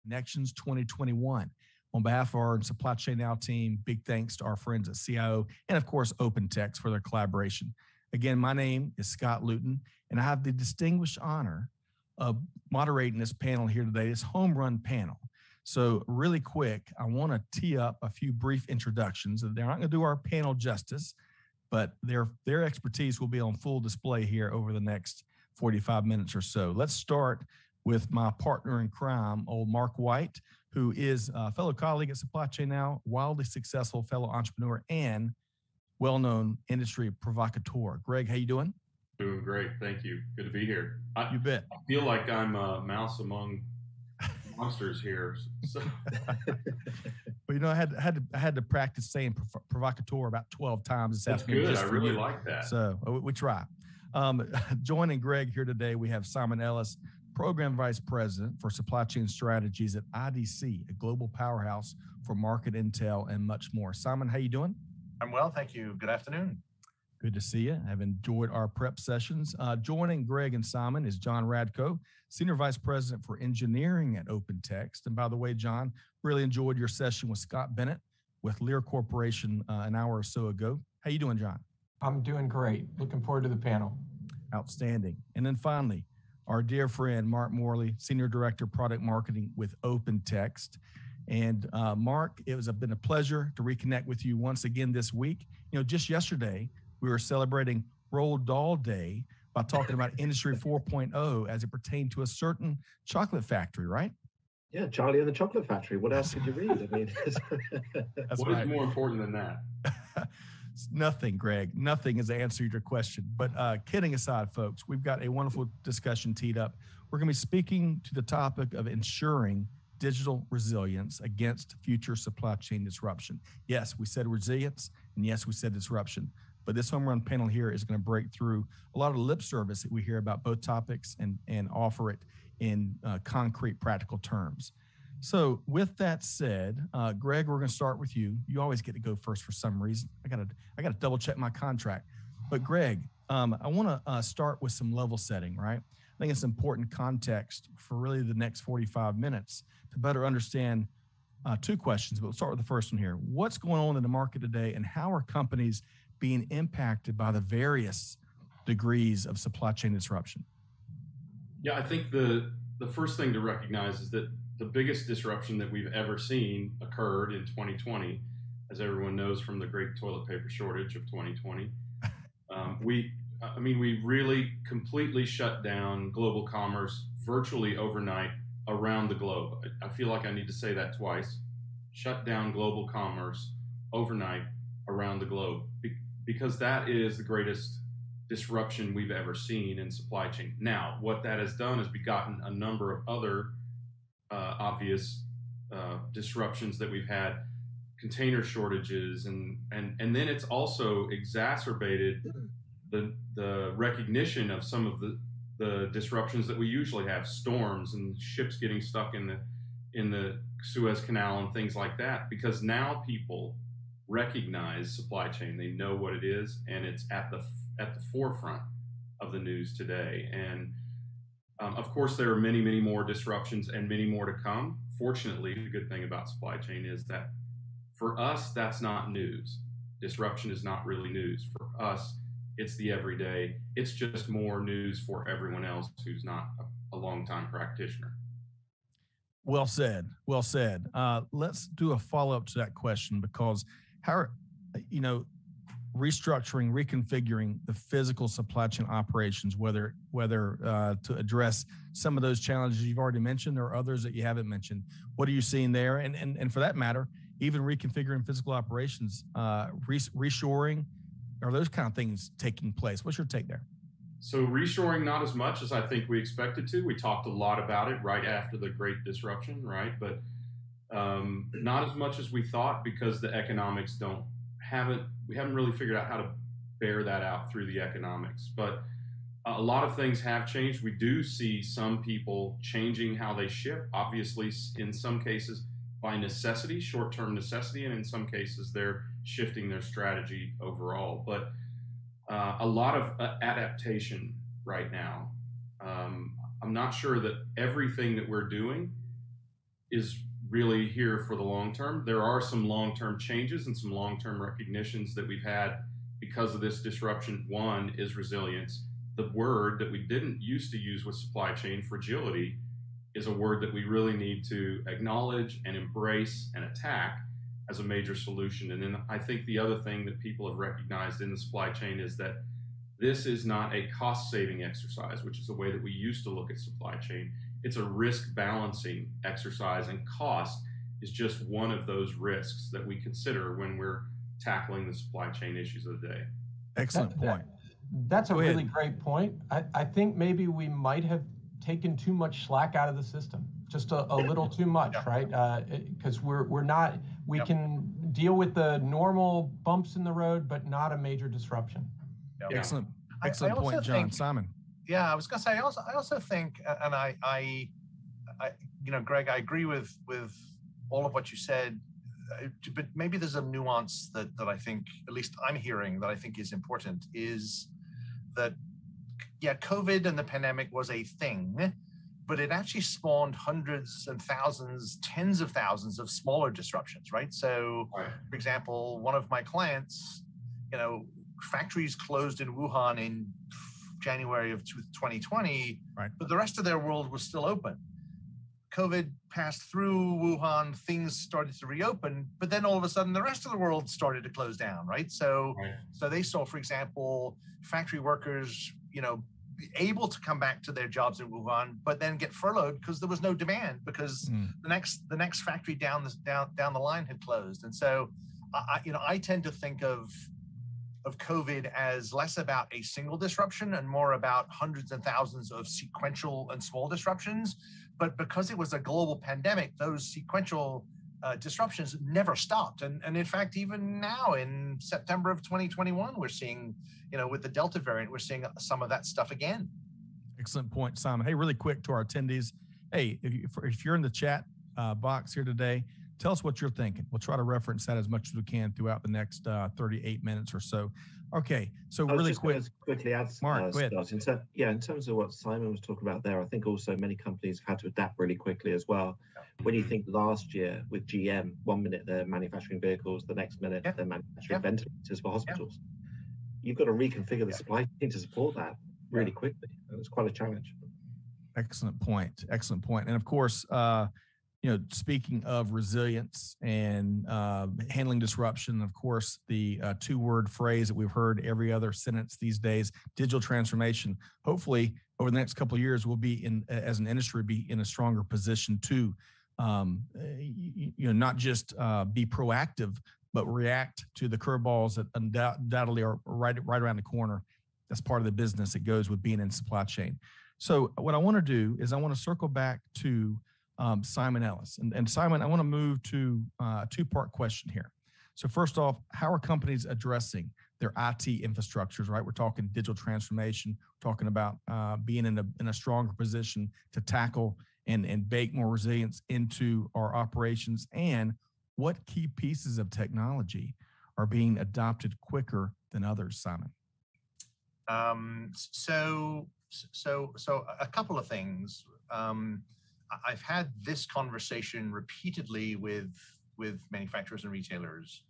Connections 2021. On behalf of our Supply Chain Now team, big thanks to our friends at CIO and, of course, OpenText for their collaboration. Again, my name is Scott Luton, and I have the distinguished honor of moderating this panel here today, this home run panel. So really quick, I want to tee up a few brief introductions. They're not going to do our panel justice, but their expertise will be on full display here over the next 45 minutes or so. Let's start with my partner in crime, old Mark White, who is a fellow colleague at Supply Chain Now, wildly successful fellow entrepreneur, and well-known industry provocateur. Greg, how you doing? Doing great, thank you. Good to be here. You bet. I feel like I'm a mouse among monsters here. So. Well, you know, I had to practice saying provocateur about 12 times this afternoon. That's good. I really like that. So we try. Joining Greg here today, we have Simon Ellis, Program Vice President for Supply Chain Strategies at IDC, a global powerhouse for market intel and much more. Simon, how you doing? I'm well, thank you. Good afternoon. Good to see you. I've enjoyed our prep sessions. Joining Greg and Simon is John Radko, Senior Vice President for Engineering at OpenText. And by the way, John, really enjoyed your session with Scott Bennett with Lear Corporation an hour or so ago. How you doing, John? I'm doing great. Looking forward to the panel. Outstanding. And then finally, our dear friend, Mark Morley, Senior Director, Product Marketing with OpenText. And Mark, it has been a pleasure to reconnect with you once again this week. You know, just yesterday, we were celebrating Roald Dahl Day by talking about Industry 4.0 as it pertained to a certain chocolate factory, right? Yeah, Charlie and the Chocolate Factory. What else did you read? I mean, what is more important than that? Nothing, Greg. Nothing is the answer to your question. But kidding aside, folks, we've got a wonderful discussion teed up. We're going to be speaking to the topic of ensuring digital resilience against future supply chain disruption. Yes, we said resilience, and yes, we said disruption. But this home run panel here is going to break through a lot of lip service that we hear about both topics and offer it in concrete, practical terms. So with that said, Greg, we're going to start with you. You always get to go first for some reason. I got to double check my contract. But Greg, I want to start with some level setting, right? I think it's important context for really the next 45 minutes to better understand two questions. But we'll start with the first one here. What's going on in the market today, and how are companies being impacted by the various degrees of supply chain disruption? Yeah, I think the first thing to recognize is that the biggest disruption that we've ever seen occurred in 2020, as everyone knows from the great toilet paper shortage of 2020. We really completely shut down global commerce virtually overnight around the globe. I feel like I need to say that twice. Shut down global commerce overnight around the globe, because that is the greatest disruption we've ever seen in supply chain. Now, what that has done is begotten a number of other obvious disruptions that we've had, container shortages, and then it's also exacerbated the recognition of some of the disruptions that we usually have, storms and ships getting stuck in the Suez Canal and things like that, because now people recognize supply chain. They know what it is, and it's at the forefront of the news today. And of course, there are many, many more disruptions and many more to come. Fortunately, the good thing about supply chain is that for us, that's not news. Disruption is not really news. For us, it's the everyday. It's just more news for everyone else who's not a longtime practitioner. Well said. Well said. Let's do a follow-up to that question, because how, restructuring, reconfiguring the physical supply chain operations, whether to address some of those challenges you've already mentioned or others that you haven't mentioned. What are you seeing there? And for that matter, even reconfiguring physical operations, reshoring, are those kind of things taking place? What's your take there? So reshoring, not as much as I think we expected to. We talked a lot about it right after the Great Disruption, right? But not as much as we thought, because the economics we haven't really figured out how to bear that out through the economics. But a lot of things have changed. We do see some people changing how they ship, obviously in some cases by necessity, short-term necessity, and in some cases they're shifting their strategy overall. But a lot of adaptation right now. I'm not sure that everything that we're doing is really here for the long term. There are some long-term changes and some long-term recognitions that we've had because of this disruption. One is resilience. The word that we didn't used to use with supply chain, fragility, is a word that we really need to acknowledge and embrace and attack as a major solution. And then I think the other thing that people have recognized in the supply chain is that this is not a cost-saving exercise, which is the way that we used to look at supply chain. It's a risk balancing exercise, and cost is just one of those risks that we consider when we're tackling the supply chain issues of the day. Excellent point. That's a really great point. I think maybe we might have taken too much slack out of the system, just a little too much, right? Because we can deal with the normal bumps in the road, but not a major disruption. Yeah. Excellent point, John. Simon. Yeah, I was going to say, I also think, and I Greg, I agree with all of what you said, but maybe there's a nuance that I think, at least I'm hearing, that I think is important, is that, yeah, COVID and the pandemic was a thing, but it actually spawned hundreds and thousands, tens of thousands of smaller disruptions, right? So, for example, one of my clients, factories closed in Wuhan in January of 2020, but the rest of their world was still open. COVID passed through Wuhan, things started to reopen, but then all of a sudden the rest of the world started to close down, right? So they saw, for example, factory workers, able to come back to their jobs in Wuhan, but then get furloughed because there was no demand, because the next factory down the line had closed. And so, I tend to think of COVID as less about a single disruption and more about hundreds and thousands of sequential and small disruptions. But because it was a global pandemic, those sequential disruptions never stopped. And in fact, even now in September of 2021, we're seeing, with the Delta variant, we're seeing some of that stuff again. Excellent point, Simon. Hey, really quick to our attendees. Hey, if you're in the chat box here today, tell us what you're thinking. We'll try to reference that as much as we can throughout the next 38 minutes or so. Okay, so really quickly add, Mark, go ahead. In terms of what Simon was talking about there, I think also many companies have had to adapt really quickly as well. When you think last year with GM, 1 minute they're manufacturing vehicles, the next minute they're manufacturing ventilators for hospitals. You've got to reconfigure the supply chain to support that really quickly. And it's quite a challenge. Excellent point. Excellent point. And of course, speaking of resilience and handling disruption, of course, the two-word phrase that we've heard every other sentence these days, digital transformation. Hopefully, over the next couple of years, we'll be as an industry, be in a stronger position to, not just be proactive, but react to the curveballs that undoubtedly are right around the corner. That's part of the business that goes with being in supply chain. So what I want to do is I want to circle back to Simon Ellis. And Simon, I want to move to a two-part question here. So first off, how are companies addressing their IT infrastructures, right? We're talking digital transformation, we're talking about being in a stronger position to tackle and bake more resilience into our operations, and what key pieces of technology are being adopted quicker than others, Simon? So a couple of things. I've had this conversation repeatedly with manufacturers and retailers.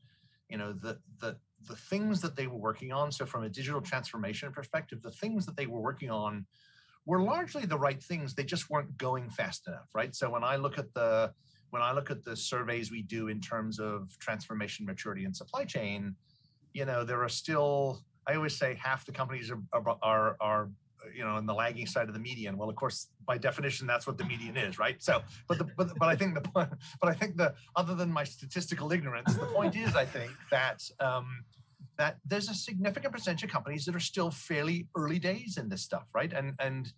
The things that they were working on. So from a digital transformation perspective, the things that they were working on were largely the right things. They just weren't going fast enough, right? So when I look at the surveys we do in terms of transformation maturity and supply chain, there are still, I always say, half the companies are in the lagging side of the median. Well, of course, by definition, that's what the median is, right? So, but I think other than my statistical ignorance, the point is, I think that that there's a significant percentage of companies that are still fairly early days in this stuff, right? And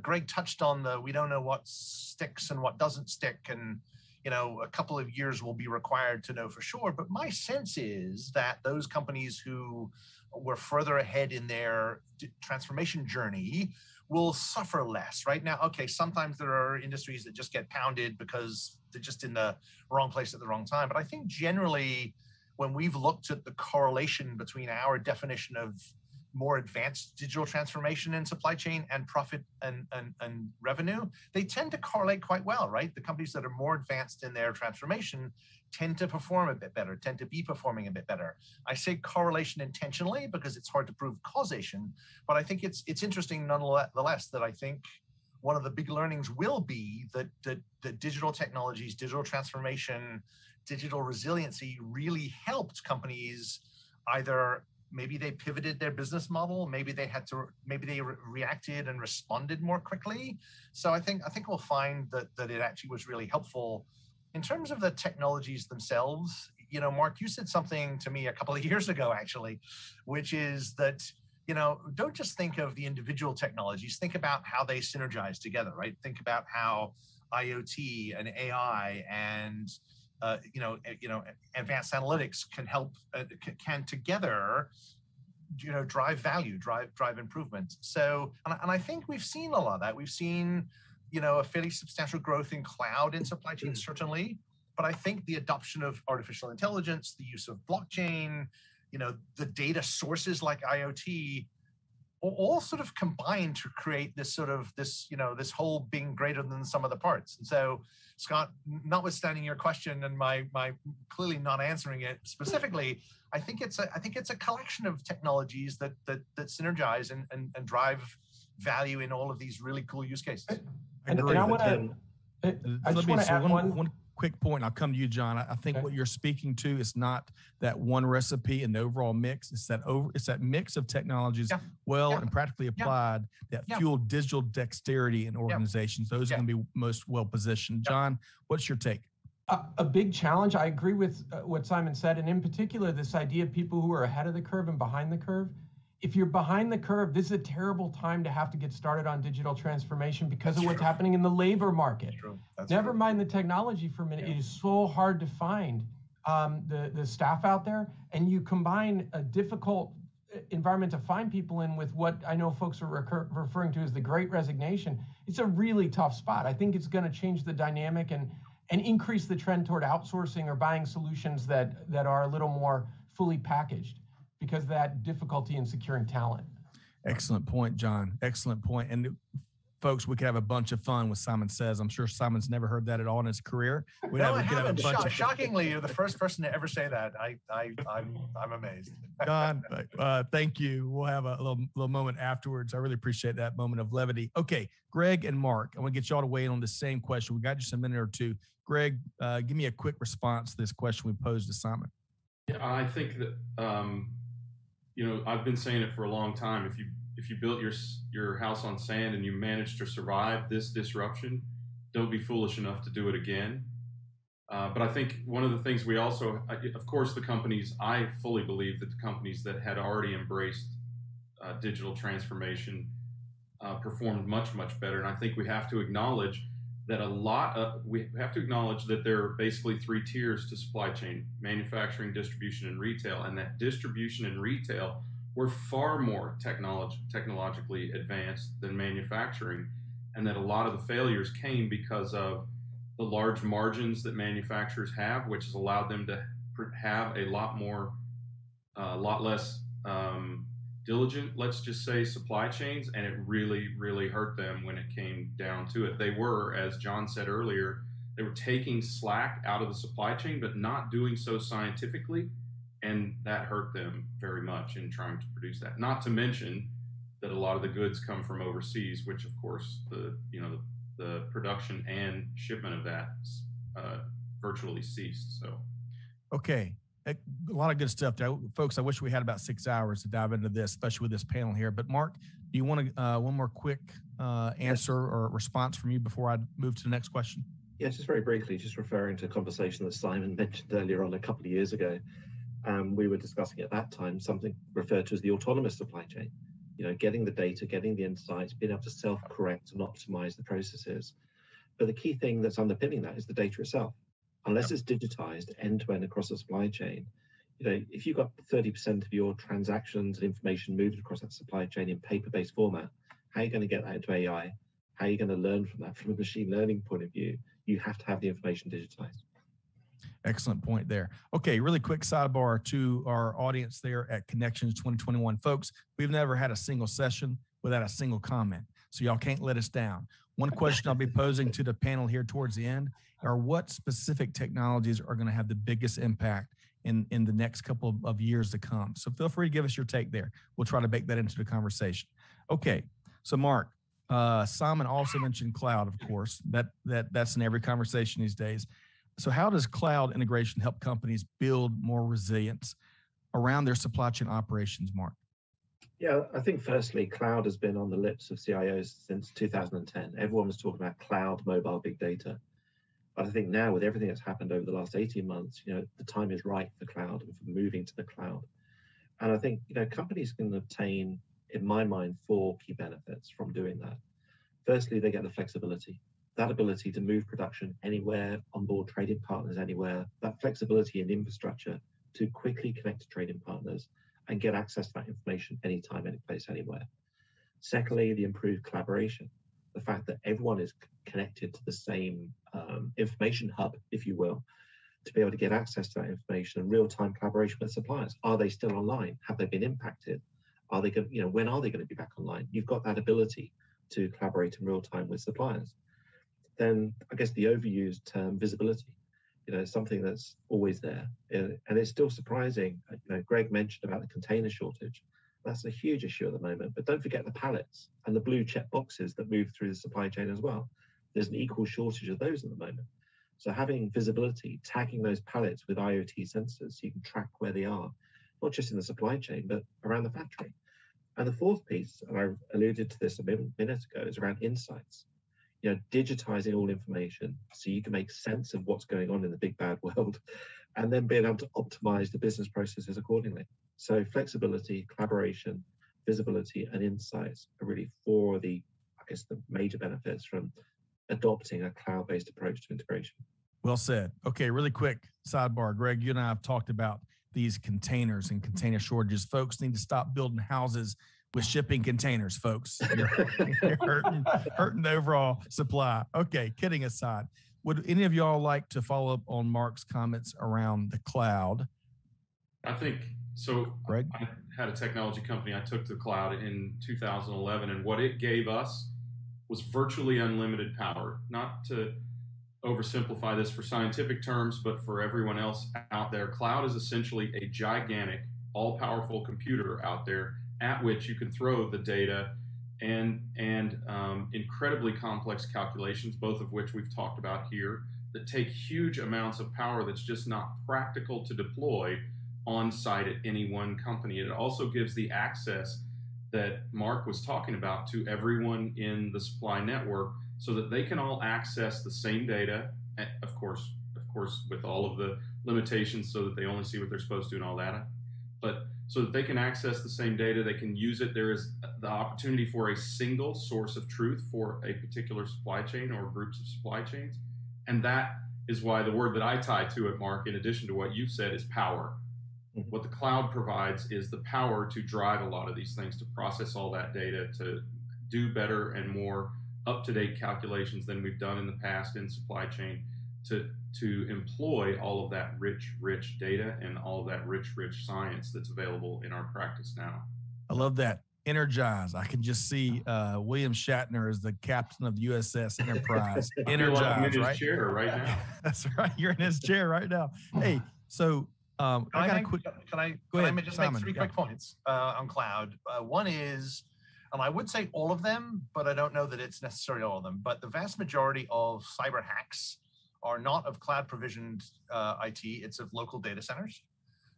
Greg touched on we don't know what sticks and what doesn't stick, and a couple of years will be required to know for sure. But my sense is that those companies who were further ahead in their transformation journey will suffer less. Right now, okay, sometimes there are industries that just get pounded because they're just in the wrong place at the wrong time. But I think generally, when we've looked at the correlation between our definition of more advanced digital transformation in supply chain and profit and revenue, they tend to correlate quite well, right? The companies that are more advanced in their transformation tend to perform a bit better, tend to be performing a bit better. I say correlation intentionally because it's hard to prove causation, but I think it's interesting nonetheless that I think one of the big learnings will be that digital technologies, digital transformation, digital resiliency really helped companies. Either maybe they pivoted their business model, maybe they reacted and responded more quickly. So I think we'll find that it actually was really helpful. In terms of the technologies themselves, you know, Mark, you said something to me a couple of years ago, actually, which is that, you know, don't just think of the individual technologies, think about how they synergize together, right? Think about how IoT and AI and advanced analytics can help, can together, you know, drive value, drive improvement. So, and I think we've seen a lot of that. We've seen, you know, a fairly substantial growth in cloud in supply chain, certainly. But I think the adoption of artificial intelligence, the use of blockchain, you know, the data sources like IoT, all sort of combine to create this whole being greater than the sum of the parts. And so, Scott, notwithstanding your question and my clearly not answering it specifically, I think it's a collection of technologies that synergize and drive value in all of these really cool use cases. I just want to add one quick point. I'll come to you, John. I think what you're speaking to is not that one recipe and the overall mix. It's that mix of technologies and practically applied that fuel digital dexterity in organizations. Those are going to be most well positioned. John, what's your take? A big challenge. I agree with what Simon said, and in particular, this idea of people who are ahead of the curve and behind the curve. If you're behind the curve, this is a terrible time to have to get started on digital transformation because of what's happening in the labor market. Never mind the technology for a minute. It is so hard to find the staff out there, and you combine a difficult environment to find people in with what I know folks are referring to as the Great Resignation. It's a really tough spot. I think it's going to change the dynamic and increase the trend toward outsourcing or buying solutions that are a little more fully packaged, because of that difficulty in securing talent. Excellent point, John. Excellent point. And folks, we could have a bunch of fun with Simon Says. I'm sure Simon's never heard that at all in his career. I haven't. Shockingly, you're the first person to ever say that. I'm amazed. John, thank you. We'll have a little moment afterwards. I really appreciate that moment of levity. Okay, Greg and Mark, I want to get y'all to weigh in on the same question. We got just a minute or two. Greg, give me a quick response to this question we posed to Simon. Yeah, I think that I've been saying it for a long time. If you built your house on sand and you managed to survive this disruption, don't be foolish enough to do it again. But I think one of the things we also, of course, I fully believe that the companies that had already embraced digital transformation performed much, much better. And I think we have to acknowledge that there are basically three tiers to supply chain: manufacturing, distribution, and retail. And that distribution and retail were far more technologically advanced than manufacturing. And that a lot of the failures came because of the large margins that manufacturers have, which has allowed them to have a lot less diligent, let's just say, supply chains, and it really, really hurt them when it came down to it. They were, as John said earlier, they were taking slack out of the supply chain, but not doing so scientifically, and that hurt them very much in trying to produce that. Not to mention that a lot of the goods come from overseas, which of course the production and shipment of that virtually ceased. So, okay. A lot of good stuff there. Folks, I wish we had about 6 hours to dive into this, especially with this panel here. But Mark, do you want one more quick answer or response from you before I move to the next question? Yeah, just very briefly, just referring to a conversation that Simon mentioned earlier on a couple of years ago. We were discussing at that time something referred to as the autonomous supply chain. Getting the data, getting the insights, being able to self-correct and optimize the processes. But the key thing that's underpinning that is the data itself. Unless it's digitized end-to-end across the supply chain, if you've got 30% of your transactions and information moved across that supply chain in paper-based format, how are you going to get that into AI? How are you going to learn from that from a machine learning point of view? You have to have the information digitized. Excellent point there. Okay, really quick sidebar to our audience there at Connections 2021. Folks, we've never had a single session without a single comment, so y'all can't let us down. One question I'll be posing to the panel here towards the end are what specific technologies are going to have the biggest impact in the next couple of years to come. So feel free to give us your take there. We'll try to bake that into the conversation. Okay, so Mark, Simon also mentioned cloud, of course. That's in every conversation these days. So how does cloud integration help companies build more resilience around their supply chain operations, Mark? Yeah, I think firstly, cloud has been on the lips of CIOs since 2010. Everyone was talking about cloud, mobile, big data. But I think now with everything that's happened over the last 18 months, the time is right for cloud and for moving to the cloud. And I think, companies can obtain, in my mind, 4 key benefits from doing that. Firstly, they get the flexibility. That ability to move production anywhere, onboard trading partners anywhere, that flexibility and infrastructure to quickly connect to trading partners and get access to that information anytime, any place, anywhere. Secondly, the improved collaboration. The fact that everyone is connected to the same information hub, if you will, to be able to get access to that information and real-time collaboration with suppliers. Are they still online? Have they been impacted? Are they going, when are they going to be back online? You've got that ability to collaborate in real time with suppliers. Then I guess the overused term visibility, something that's always there. And it's still surprising. Greg mentioned about the container shortage. That's a huge issue at the moment, but don't forget the pallets and the blue check boxes that move through the supply chain as well. There's an equal shortage of those at the moment. So having visibility, tagging those pallets with IoT sensors so you can track where they are, not just in the supply chain, but around the factory. And the fourth piece, and I alluded to this a minute ago, is around insights. Digitizing all information so you can make sense of what's going on in the big bad world and then being able to optimize the business processes accordingly. So flexibility, collaboration, visibility, and insights are really 4 of the major benefits from adopting a cloud-based approach to integration. Well said. Okay, really quick sidebar. Greg, you and I have talked about these containers and container shortages. Folks need to stop building houses with shipping containers, folks. You're hurting the overall supply. Okay, kidding aside, would any of y'all like to follow up on Mark's comments around the cloud? I think so. Greg? I had a technology company I took to the cloud in 2011, and what it gave us was virtually unlimited power. Not to oversimplify this for scientific terms, but for everyone else out there, cloud is essentially a gigantic, all-powerful computer out there at which you can throw the data and incredibly complex calculations, both of which we've talked about here, that take huge amounts of power that's just not practical to deploy on site at any one company. It also gives the access that Mark was talking about to everyone in the supply network so that they can all access the same data, of course, with all of the limitations so that they only see what they're supposed to and all that, but so that they can access the same data, they can use it. There is the opportunity for a single source of truth for a particular supply chain or groups of supply chains. And that is why the word that I tie to it, Mark, in addition to what you've said, is power. What the cloud provides is the power to drive a lot of these things, to process all that data, to do better and more up-to-date calculations than we've done in the past in supply chain, to employ all of that rich data and all of that rich science that's available in our practice now. I love that. Energize. I can just see William Shatner as the captain of the USS Enterprise. Energize, I'm in his right? chair right now. That's right. You're in his chair right now. Hey, so Can I make Simon, 3 quick points on cloud? One is, and I would say all of them, but I don't know that it's necessarily all of them, but the vast majority of cyber hacks are not of cloud provisioned IT, it's of local data centers.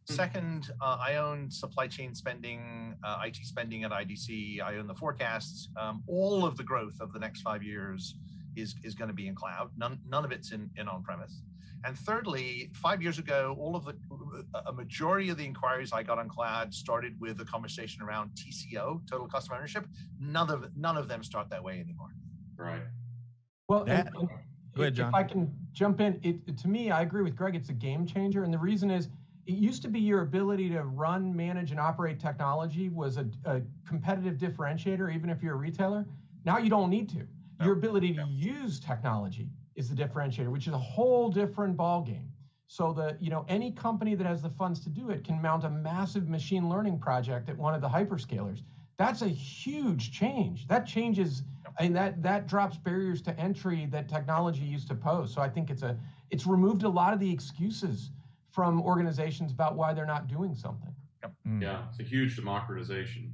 Second, I own supply chain spending, IT spending at IDC. I own the forecasts. All of the growth of the next 5 years is going to be in cloud. None of it's in on-premise. And thirdly, 5 years ago, a majority of the inquiries I got on cloud started with a conversation around TCO, total cost of ownership. None of them start that way anymore. Right. Well, go ahead, John. If I can jump in, to me, I agree with Greg. It's a game changer, and the reason is, it used to be your ability to run, manage, and operate technology was a competitive differentiator, even if you're a retailer. Now you don't need to. Your ability to use technology is the differentiator, which is a whole different ballgame. So that, any company that has the funds to do it can mount a massive machine learning project at one of the hyperscalers. That's a huge change. That changes, that drops barriers to entry that technology used to pose. So I think it's removed a lot of the excuses from organizations about why they're not doing something. Yeah, it's a huge democratization.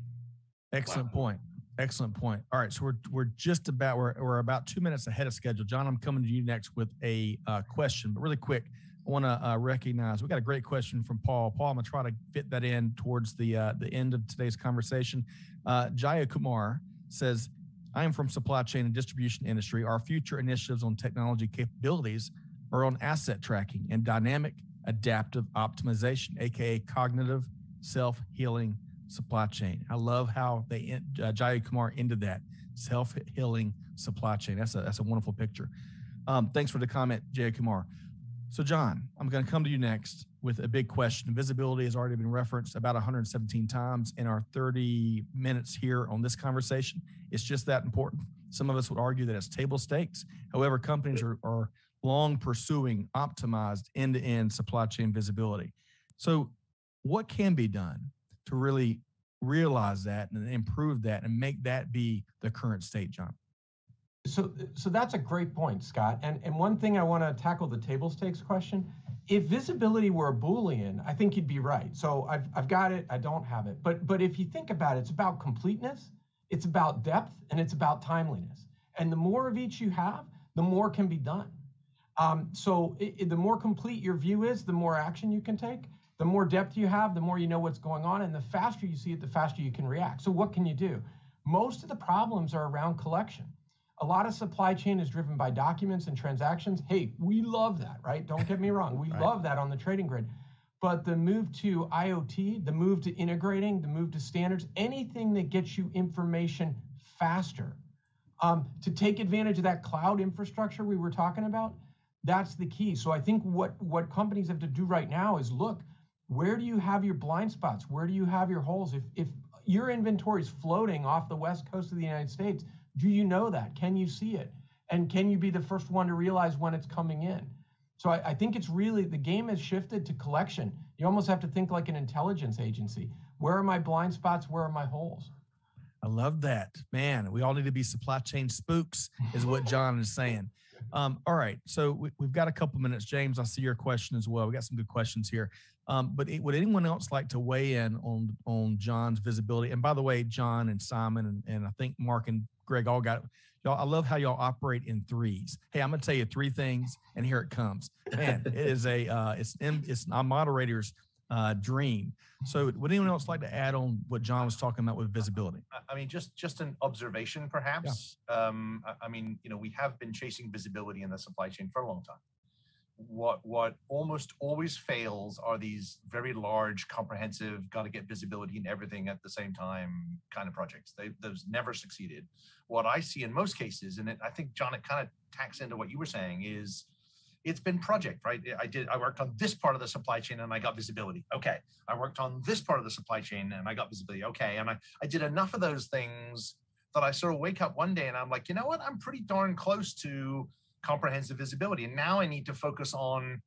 Excellent point. Excellent point. All right, so we're about 2 minutes ahead of schedule. John, I'm coming to you next with a question, but really quick, I want to recognize we got a great question from Paul. Paul, I'm going to try to fit that in towards the end of today's conversation. Jaya Kumar says, I am from supply chain and distribution industry. Our future initiatives on technology capabilities are on asset tracking and dynamic adaptive optimization, aka cognitive self-healing supply chain. I love how they Jaya Kumar into that self-healing supply chain. That's a wonderful picture. Thanks for the comment, Jaya Kumar. So John, I'm going to come to you next with a big question. Visibility has already been referenced about 117 times in our 30 minutes here on this conversation. It's just that important. Some of us would argue that it's table stakes. However, companies are long pursuing optimized end-to-end supply chain visibility. So what can be done to really realize that and improve that and make that be the current state, John? So that's a great point, Scott. And one thing I want to tackle the table stakes question. If visibility were a boolean, I think you'd be right. So I've got it, I don't have it. But if you think about it, it's about completeness, it's about depth, and it's about timeliness. And the more of each you have, the more can be done. The more complete your view is, the more action you can take. The more depth you have, the more you know what's going on. And the faster you see it, the faster you can react. So what can you do? Most of the problems are around collection. A lot of supply chain is driven by documents and transactions. Hey, we love that, right? Don't get me wrong. We love that on the trading grid. But the move to IoT, the move to integrating, the move to standards, anything that gets you information faster, to take advantage of that cloud infrastructure we were talking about, that's the key. So I think what companies have to do right now is look, where do you have your blind spots? Where do you have your holes? If your inventory is floating off the west coast of the United States, do you know that? Can you see it? And can you be the first one to realize when it's coming in? So I think it's really, the game has shifted to collection. You almost have to think like an intelligence agency. Where are my blind spots? Where are my holes? I love that. Man, we all need to be supply chain spooks is what John is saying. All right, so we've got a couple minutes. James, I see your question as well. We got some good questions here. But would anyone else like to weigh in on John's visibility? And by the way, John and Simon and I think Mark and Greg all got it. Y'all, I love how y'all operate in threes. Hey, I'm gonna tell you 3 things, and here it comes. Man, it is it's our moderator's dream. So would anyone else like to add on what John was talking about with visibility? I mean, just an observation, perhaps. Yeah. I mean, we have been chasing visibility in the supply chain for a long time. What almost always fails are these very large, comprehensive, got to get visibility in everything at the same time kind of projects. Those never succeeded. What I see in most cases, and I think, John, it kind of tacks into what you were saying, is it's been project, right? I worked on this part of the supply chain and I got visibility. Okay. I worked on this part of the supply chain and I got visibility. Okay. And I did enough of those things that I sort of wake up one day and I'm like, you know what? I'm pretty darn close to comprehensive visibility. And now I need to focus on,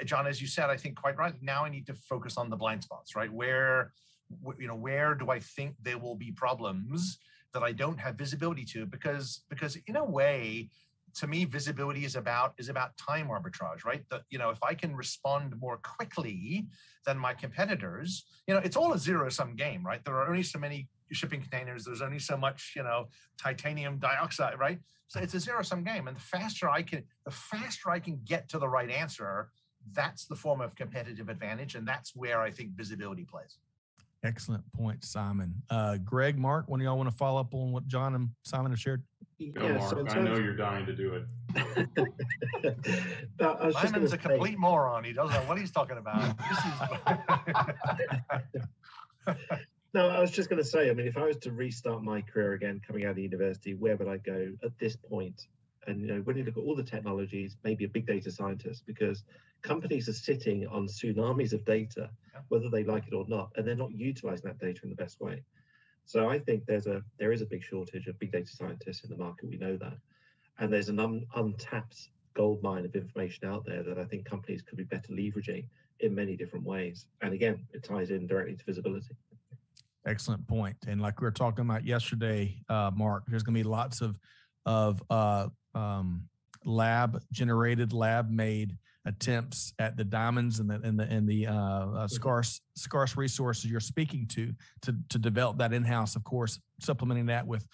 John, as you said, I think quite right. Now I need to focus on the blind spots, right? Where do I think there will be problems that I don't have visibility to? Because in a way, to me, visibility is about time arbitrage, right? That, if I can respond more quickly than my competitors, it's all a zero-sum game, right? There are only so many shipping containers. There's only so much, titanium dioxide, right? So it's a zero-sum game. And the faster I can get to the right answer, that's the form of competitive advantage. And that's where I think visibility plays. Excellent point, Simon. Greg, Mark, one of y'all want to follow up on what John and Simon have shared? Go, Mark. So I know you're dying to do it. Simon's a complete moron. He doesn't know what he's talking about. No, I was just going to say, I mean, if I was to restart my career again, coming out of university, where would I go at this point? And, when you look at all the technologies, maybe a big data scientist, because companies are sitting on tsunamis of data, whether they like it or not, and they're not utilizing that data in the best way. So I think there is a big shortage of big data scientists in the market. We know that. And there's an untapped gold mine of information out there that I think companies could be better leveraging in many different ways. And again, it ties in directly to visibility. Excellent point. And like we were talking about yesterday, Mark, there's going to be lots of lab-generated, lab-made attempts at the diamonds and the scarce resources you're speaking to develop that in-house. Of course, supplementing that with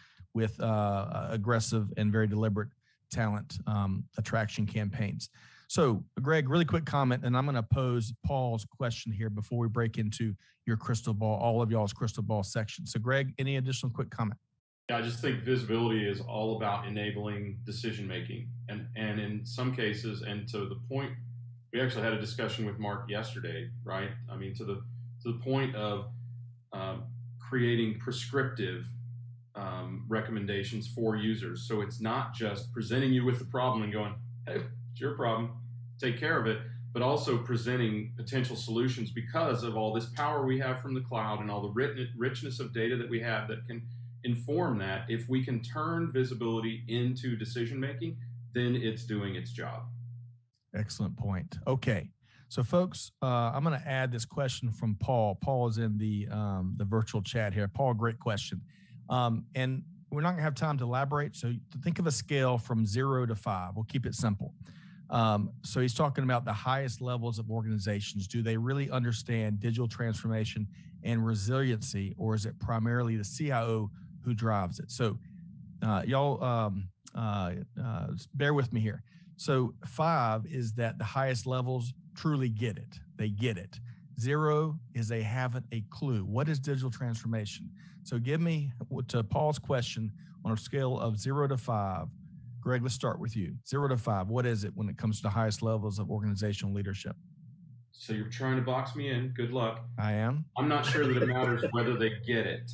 aggressive and very deliberate talent attraction campaigns. So, Greg, really quick comment, and I'm going to pose Paul's question here before we break into your crystal ball, all of y'all's crystal ball section. So, Greg, any additional quick comment? Yeah, I just think visibility is all about enabling decision making, and in some cases, and to the point, we actually had a discussion with Mark yesterday, right? I mean, to the point of creating prescriptive recommendations for users. So it's not just presenting you with the problem and going, hey, it's your problem, take care of it, but also presenting potential solutions because of all this power we have from the cloud and all the richness of data that we have that can inform that. If we can turn visibility into decision making, then it's doing its job. Excellent point. Okay, so folks, I'm going to add this question from Paul. Paul is in the virtual chat here. Paul, great question. And we're not going to have time to elaborate. So think of a scale from 0 to 5. We'll keep it simple. So he's talking about the highest levels of organizations. Do they really understand digital transformation and resiliency, or is it primarily the CIO who drives it? So y'all bear with me here. So 5 is that the highest levels truly get it. They get it. 0 is they haven't a clue. What is digital transformation? So give me, to Paul's question, on a scale of 0 to 5, Greg, let's start with you. 0 to 5, what is it when it comes to the highest levels of organizational leadership? So you're trying to box me in. Good luck. I am. I'm not sure that it matters whether they get it.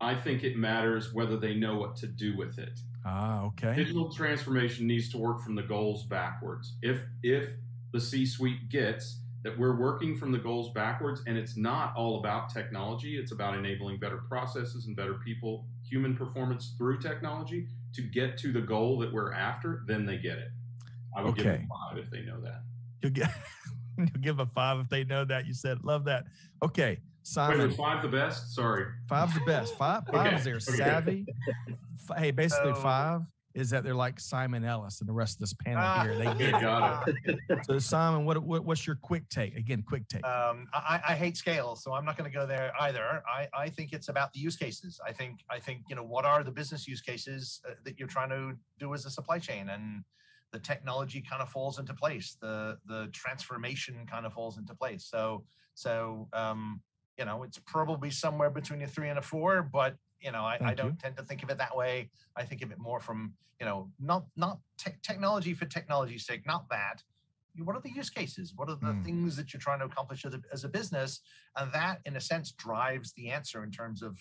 I think it matters whether they know what to do with it. Ah, okay. Digital transformation needs to work from the goals backwards. If the C-suite gets that we're working from the goals backwards, and it's not all about technology, it's about enabling better processes and better people, human performance through technology to get to the goal that we're after, then they get it. I would give them 5 if they know that. You'll give a 5 if they know that. You said, love that. Okay, Simon. Wait, was 5 the best? Sorry. 5's the best. 5 is they're savvy. Hey, basically 5 is that they're like Simon Ellis and the rest of this panel here. They get it. So Simon, what's your quick take? Again, quick take. I hate scale, so I'm not going to go there either. I think it's about the use cases. I think what are the business use cases that you're trying to do as a supply chain, and the technology kind of falls into place. The transformation kind of falls into place. So it's probably somewhere between a 3 and a 4, but I don't tend to think of it that way. I think of it more from, not technology for technology's sake, not that. What are the use cases? What are the things that you're trying to accomplish as a business? And that, in a sense, drives the answer in terms of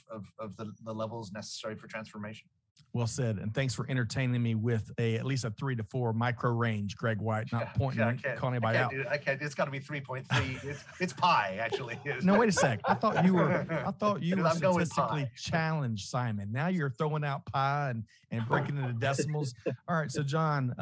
the levels necessary for transformation. Well said, and thanks for entertaining me with at least a 3 to 4 micro range, Greg White. Not pointing, calling anybody out. I can't. It's got to be 3.3. It's pi, actually. No, wait a sec. I thought you were statistically challenged, Simon. Now you're throwing out pi and breaking into decimals. All right, so John,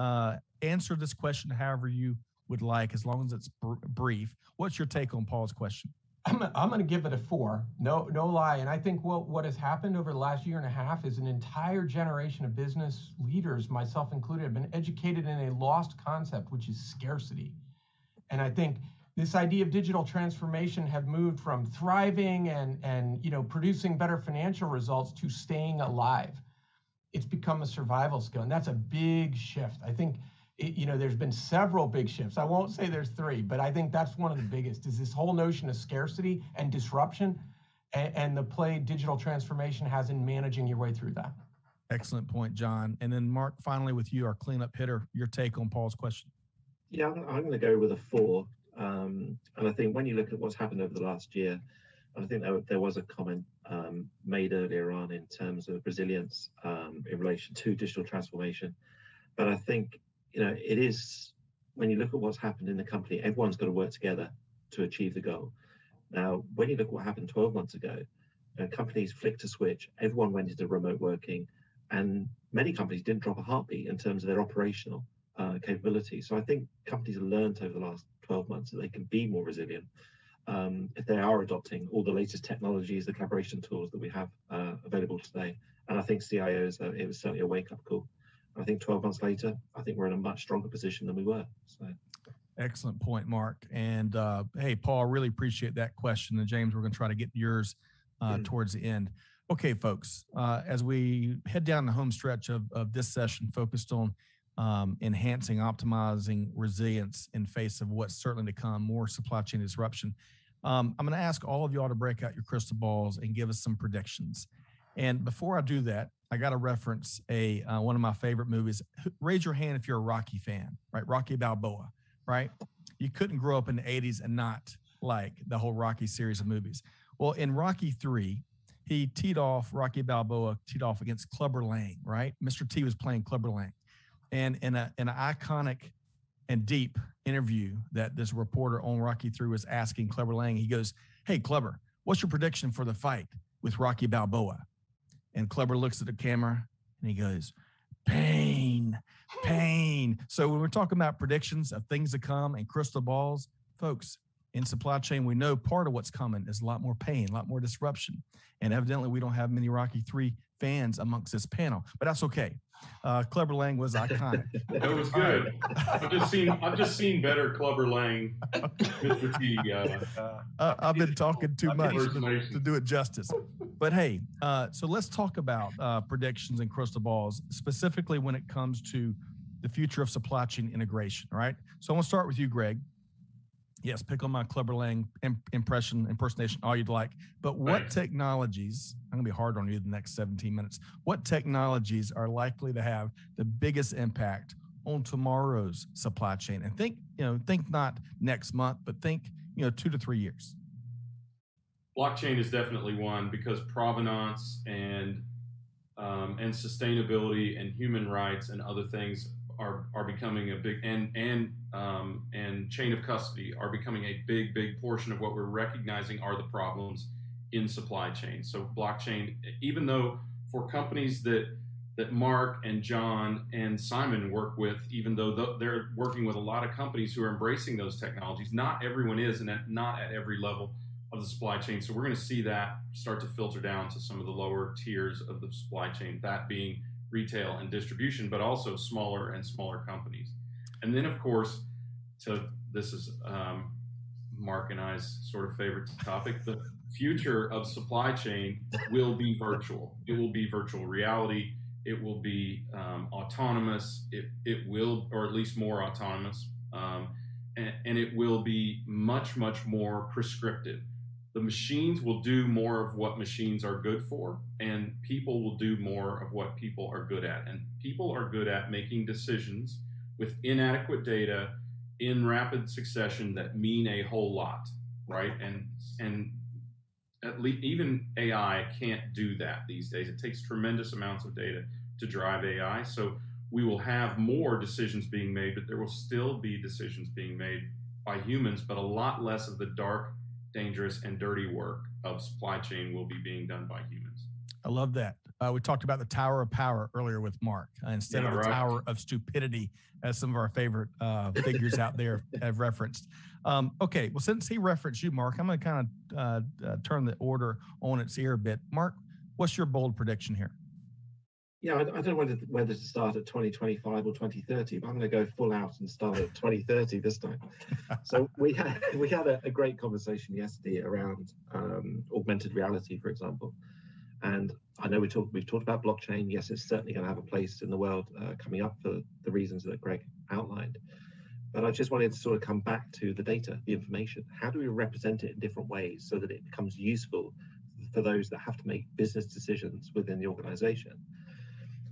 answer this question however you would like, as long as it's brief. What's your take on Paul's question? I'm going to give it a 4. No lie. And I think what has happened over the last year and a half is an entire generation of business leaders, myself included, have been educated in a lost concept, which is scarcity. And I think this idea of digital transformation have moved from thriving and producing better financial results to staying alive. It's become a survival skill, and that's a big shift. I think there's been several big shifts. I won't say there's 3, but I think that's one of the biggest, is this whole notion of scarcity and disruption and the play digital transformation has in managing your way through that. Excellent point, John. And then Mark, finally with you, our cleanup hitter, your take on Paul's question. Yeah, I'm going to go with a 4. And I think when you look at what's happened over the last year, I think there was a comment made earlier on in terms of resilience in relation to digital transformation. But I think it is, when you look at what's happened in the company, everyone's got to work together to achieve the goal. Now, when you look at what happened 12 months ago, companies flicked a switch, everyone went into remote working, and many companies didn't drop a heartbeat in terms of their operational capability. So I think companies have learned over the last 12 months that they can be more resilient if they are adopting all the latest technologies, the collaboration tools that we have available today. And I think CIOs, it was certainly a wake-up call. I think 12 months later, I think we're in a much stronger position than we were. So. Excellent point, Mark. And hey, Paul, really appreciate that question. And James, we're going to try to get yours towards the end. Okay, folks, as we head down the home stretch of this session focused on enhancing, optimizing resilience in face of what's certainly to come, more supply chain disruption, I'm going to ask all of y'all to break out your crystal balls and give us some predictions. And before I do that, I got to reference one of my favorite movies. Raise your hand if you're a Rocky fan, right? Rocky Balboa, right? You couldn't grow up in the 80s and not like the whole Rocky series of movies. Well, in Rocky 3, Rocky Balboa teed off against Clubber Lang, right? Mr. T was playing Clubber Lang. And in an iconic and deep interview that this reporter on Rocky 3 was asking Clubber Lang, he goes, "Hey, Clubber, what's your prediction for the fight with Rocky Balboa?" And Clubber looks at the camera and he goes, "Pain, pain." So when we're talking about predictions of things to come and crystal balls, folks, in supply chain, we know part of what's coming is a lot more pain, a lot more disruption. And evidently we don't have many Rocky 3 fans amongst this panel, but that's okay. Clubber Lang was iconic. That was good. I've just seen better Clubber Lang, Mr. T. I've been talking too much to do it justice. But hey, so let's talk about predictions and crystal balls, specifically when it comes to the future of supply chain integration, right? So I'm gonna start with you, Greg. Yes, pick on my Clubber Lang impersonation, all you'd like. But what technologies, I'm going to be hard on you the next 17 minutes, what technologies are likely to have the biggest impact on tomorrow's supply chain? And think not next month, but think, 2 to 3 years. Blockchain is definitely one, because provenance and sustainability and human rights and other things are becoming a big, and chain of custody are becoming a big portion of what we're recognizing are the problems in supply chain. So blockchain, even though for companies that Mark and John and Simon work with, even though they're working with a lot of companies who are embracing those technologies, not everyone is, and not at every level of the supply chain. So we're going to see that start to filter down to some of the lower tiers of the supply chain, that being retail and distribution, but also smaller and smaller companies. And then, of course, this is Mark and I's sort of favorite topic, the future of supply chain will be virtual. It will be virtual reality. It will be autonomous. It will, or at least more autonomous. And it will be much more prescriptive. The machines will do more of what machines are good for, and people will do more of what people are good at. And people are good at making decisions with inadequate data in rapid succession that mean a whole lot, right? And at least even AI can't do that these days. It takes tremendous amounts of data to drive AI. So we will have more decisions being made, but there will still be decisions being made by humans, but a lot less of the dark, dangerous, and dirty work of supply chain will be being done by humans. I love that. We talked about the Tower of Power earlier with Mark, instead of the Tower of Stupidity, as some of our favorite figures out there have referenced. Okay, well, since he referenced you, Mark, I'm going to kind of turn the order on its ear a bit. Mark, what's your bold prediction here? Yeah, I don't know whether to start at 2025 or 2030, but I'm going to go full out and start at 2030 this time. So we had a great conversation yesterday around augmented reality, for example. And I know we've talked about blockchain. Yes, it's certainly going to have a place in the world coming up for the reasons that Greg outlined. But I just wanted to sort of come back to the data, the information. How do we represent it in different ways so that it becomes useful for those that have to make business decisions within the organization?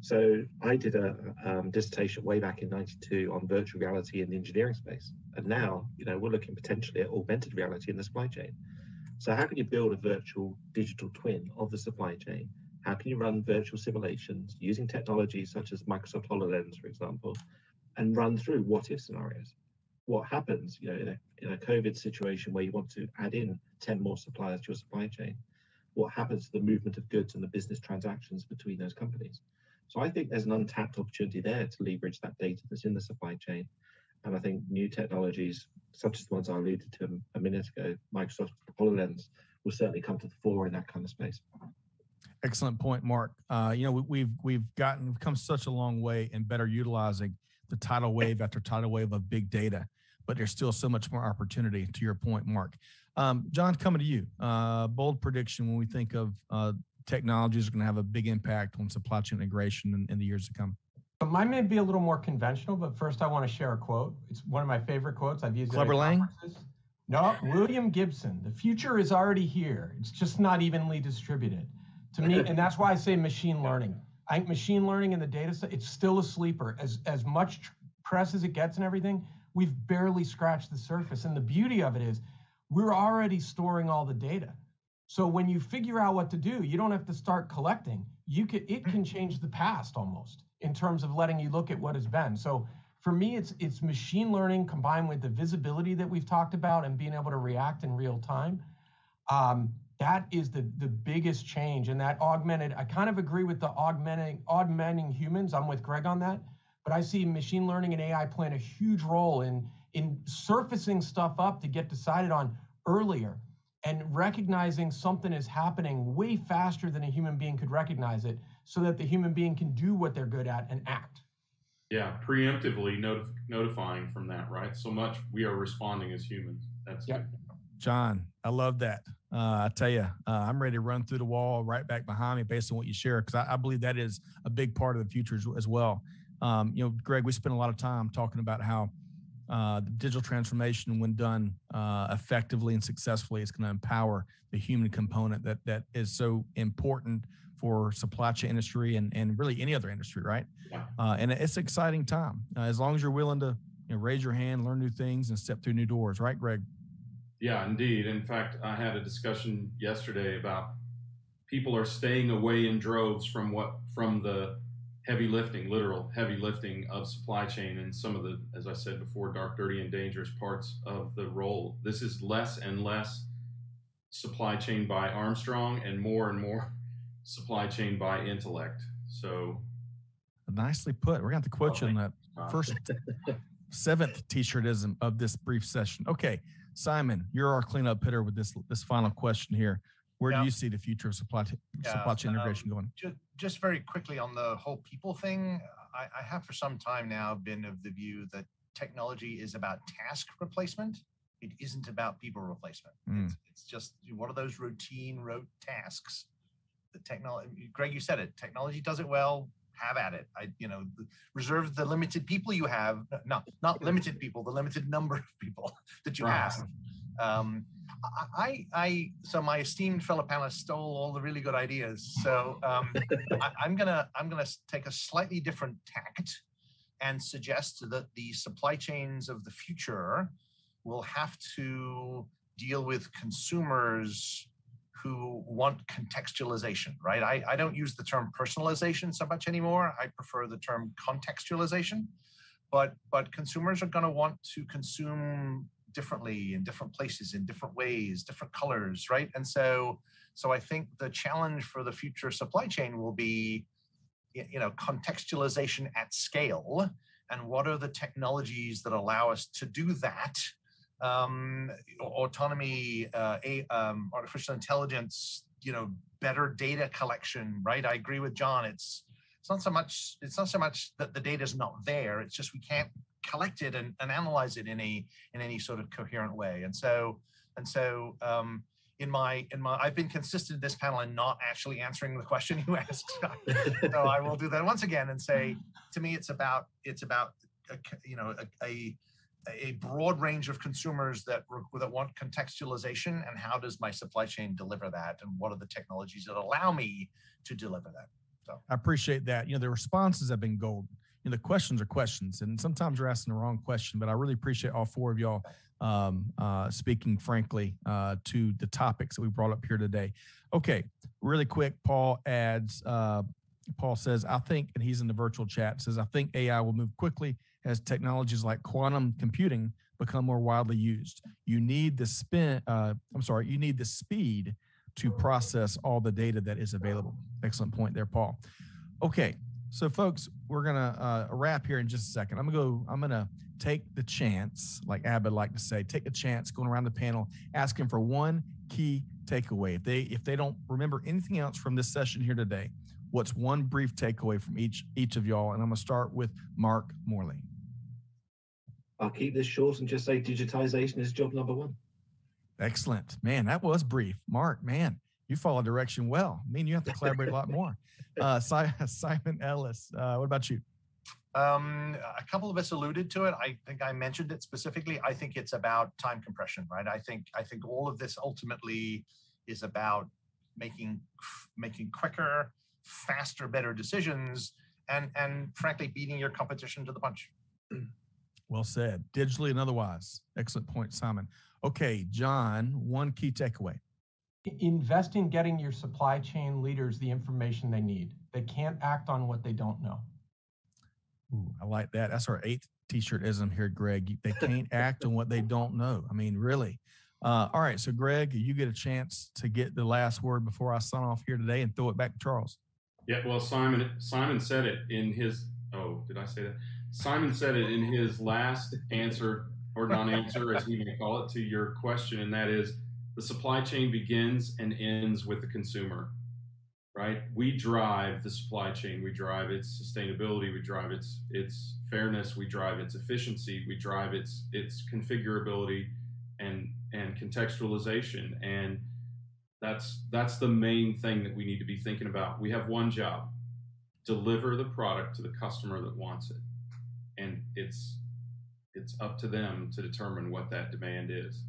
So I did a dissertation way back in '92 on virtual reality in the engineering space. And now, we're looking potentially at augmented reality in the supply chain. So how can you build a virtual digital twin of the supply chain? How can you run virtual simulations using technologies such as Microsoft HoloLens, for example, and run through what-if scenarios? What happens, in a COVID situation where you want to add in 10 more suppliers to your supply chain? What happens to the movement of goods and the business transactions between those companies? So I think there's an untapped opportunity there to leverage that data that's in the supply chain. And I think new technologies, such as the ones I alluded to a minute ago, Microsoft HoloLens, will certainly come to the fore in that kind of space. Excellent point, Mark. We've come such a long way in better utilizing the tidal wave after tidal wave of big data, but there's still so much more opportunity, to your point, Mark. John, coming to you. Bold prediction when we think of technologies are going to have a big impact on supply chain integration in the years to come. Mine may be a little more conventional, but first I want to share a quote. It's one of my favorite quotes. I've used it at conferences. No, William Gibson. The future is already here. It's just not evenly distributed. To me, and that's why I say machine learning. I think machine learning in the data set, it's still a sleeper. As much press as it gets and everything, we've barely scratched the surface. And the beauty of it is we're already storing all the data. So when you figure out what to do, you don't have to start collecting. It can change the past almost in terms of letting you look at what has been. So for me, it's machine learning combined with the visibility that we've talked about and being able to react in real time. That is the biggest change. And that augmented, I kind of agree with the augmenting humans. I'm with Greg on that. But I see machine learning and AI playing a huge role in surfacing stuff up to get decided on earlier and recognizing something is happening way faster than a human being could recognize it so that the human being can do what they're good at and act. Yeah, preemptively notifying from that, right? So much we are responding as humans. That's good. John, I love that. I tell you, I'm ready to run through the wall right back behind me based on what you share, because I believe that is a big part of the future as well. Greg, we spent a lot of time talking about how the digital transformation, when done effectively and successfully, is going to empower the human component that is so important for supply chain industry and really any other industry, right? Yeah. And it's an exciting time as long as you're willing to raise your hand, learn new things, and step through new doors, right, Greg? Yeah, indeed. In fact, I had a discussion yesterday about people are staying away in droves from the literal heavy lifting of supply chain and some of the, as I said before, dark, dirty, and dangerous parts of the role. This is less and less supply chain by Armstrong and more supply chain by intellect. So nicely put. We're going to have to quote you on that first 7th t-shirtism of this brief session. Okay, Simon, you're our cleanup hitter with this final question here. Where do you see the future of supply chain integration going? Just very quickly on the whole people thing, I have for some time now been of the view that technology is about task replacement. It isn't about people replacement. It's just, what are those rote tasks? The technology, Greg, you said it, technology does it well, have at it. Reserve the limited people you have, not limited people, the limited number of people that you have. So my esteemed fellow panelists stole all the really good ideas. So I'm gonna take a slightly different tact and suggest that the supply chains of the future will have to deal with consumers who want contextualization, right? I don't use the term personalization so much anymore. I prefer the term contextualization, but consumers are going to want to consume differently in different places, in different ways, different colors, right? And so I think the challenge for the future supply chain will be, contextualization at scale, and what are the technologies that allow us to do that? Autonomy, artificial intelligence, better data collection, right? I agree with John. It's not so much that the data is not there. It's just we can't collect it and analyze it in any sort of coherent way. And so I've been consistent in this panel in not actually answering the question you asked. So I will do that once again and say, to me, it's about a broad range of consumers that want contextualization, and how does my supply chain deliver that, and what are the technologies that allow me to deliver that? So I appreciate that. The responses have been gold. The questions are questions, and sometimes you're asking the wrong question, but I really appreciate all four of y'all speaking frankly to the topics that we brought up here today. Okay, really quick, Paul adds, Paul says, I think, and he's in the virtual chat, says, I think AI will move quickly as technologies like quantum computing become more widely used. You need the speed to process all the data that is available. Excellent point there, Paul. Okay, So folks, we're gonna wrap here in just a second. I'm gonna take the chance, like Abba like to say, take the chance going around the panel, asking for one key takeaway. If they don't remember anything else from this session here today, what's one brief takeaway from each of y'all? And I'm gonna start with Mark Morley. I'll keep this short and just say digitization is job number one. Excellent. Man, that was brief. Mark, man, you follow direction well. I mean, you have to collaborate a lot more. Simon Ellis, what about you? A couple of us alluded to it. I think I mentioned it specifically. I think it's about time compression, right? I think all of this ultimately is about making quicker, faster, better decisions, and frankly, beating your competition to the punch. Well said, digitally and otherwise. Excellent point, Simon. Okay, John, one key takeaway. Invest in getting your supply chain leaders the information they need. They can't act on what they don't know. Ooh, I like that. That's our 8th t-shirt-ism here, Greg. They can't act on what they don't know. I mean, really. All right, so Greg, you get a chance to get the last word before I sign off here today and throw it back to Charles. Yeah, well, Simon said it in his, did I say that? Simon said it in his last answer or non-answer, as we may call it, to your question, and that is the supply chain begins and ends with the consumer, right? We drive the supply chain. We drive its sustainability. We drive its fairness. We drive its efficiency. We drive its configurability and contextualization. And that's the main thing that we need to be thinking about. We have one job: deliver the product to the customer that wants it. And it's up to them to determine what that demand is.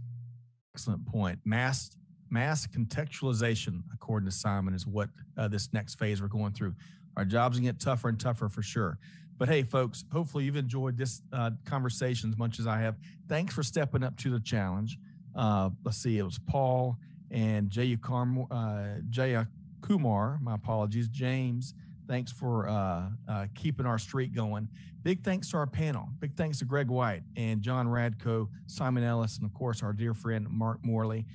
Excellent point. Mass contextualization, according to Simon, is what this next phase we're going through. Our jobs get tougher and tougher for sure. But hey, folks, hopefully you've enjoyed this conversation as much as I have. Thanks for stepping up to the challenge. Let's see, it was Paul and Jaya Kumar, my apologies, James. Thanks for keeping our streak going. Big thanks to our panel. Big thanks to Greg White and John Radko, Simon Ellis, and of course, our dear friend, Mark Morley.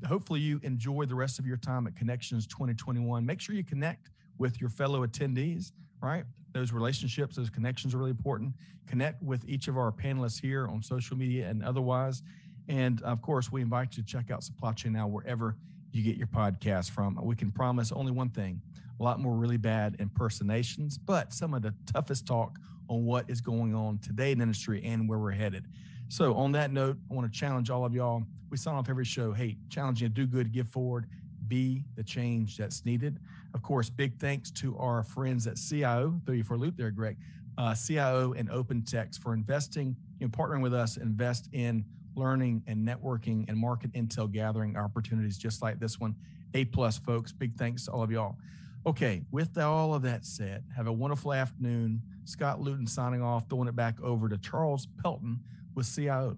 Hopefully you enjoy the rest of your time at Connections 2021. Make sure you connect with your fellow attendees, right? Those relationships, those connections are really important. Connect with each of our panelists here on social media and otherwise. And of course, we invite you to check out Supply Chain Now wherever you get your podcast from. We can promise only one thing: a lot more really bad impersonations, but some of the toughest talk on what is going on today in the industry and where we're headed. So on that note, I want to challenge all of y'all. We sign off every show, hey, challenging to do good, give forward, be the change that's needed. Of course, big thanks to our friends at CIO, throw you for a loop there, Greg, CIO and OpenText for investing, partnering with us, invest in learning and networking and market intel gathering opportunities just like this one. A+, folks. Big thanks to all of y'all. Okay, with all of that said, have a wonderful afternoon. Scott Luton signing off, throwing it back over to Charles Pelton with CIO.